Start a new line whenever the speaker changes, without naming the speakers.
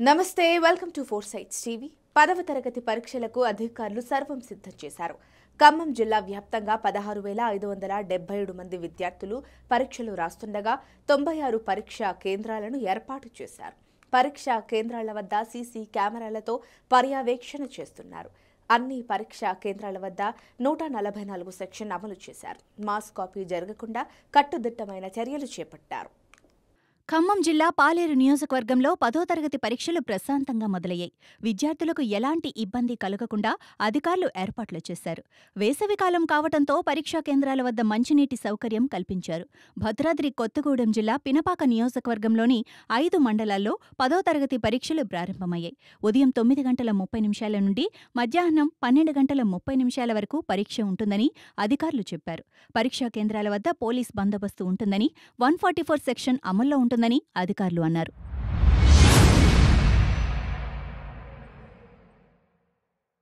నమస్తే welcome to foresight TV 10వ తరగతి పరీక్షలకు అధికారులు సర్వం సిద్ధం చేశారు. ఖమ్మం జిల్లా వ్యాప్తంగా 16,577 మంది విద్యార్థులు పరీక్షలు రాస్తుండగా 96 పరీక్షా కేంద్రాలను ఏర్పాటు చేశారు. పరీక్షా కేంద్రాల వద్ద సీసీ కెమెరాలతో పర్యవేక్షణ చేస్తున్నారు. అన్ని పరీక్షా కేంద్రాల వద్ద 144 సెక్షన్ అమలు చేశారు. మాస్ కాపీ జరగకుండా కట్టుదిట్టమైన చర్యలు చేపట్టారు.
ఖమ్మం జిల్లా పాలేరు నియోజకవర్గంలో 10వ తరగతి పరీక్షలు ప్రశాంతంగా మొదలయ్యాయి. విద్యార్థులకు ఎలాంటి ఇబ్బంది కలగకుండా అధికారులు ఏర్పాట్లు చేశారు. వేసవికాలం కావటంతో పరీక్షా కేంద్రాల వద్ద మంచినీటి సౌకర్యం కల్పించారు. భద్రాద్రి కొత్తగూడెం జిల్లా పినపాక నియోజకవర్గంలోని 5 మండలాల్లో 10వ తరగతి పరీక్షలు ప్రారంభమయ్యాయి. ఉదయం 9:30 నుండి మధ్యాహ్నం 12:30 వరకు పరీక్ష ఉంటుందని అధికారులు చెప్పారు. పరీక్షా కేంద్రాల వద్ద పోలీస్ బందోబస్తు ఉంటుందని 144 సెక్షన్ అమల్లో ఉంటుందని అధికారులు అన్నారు.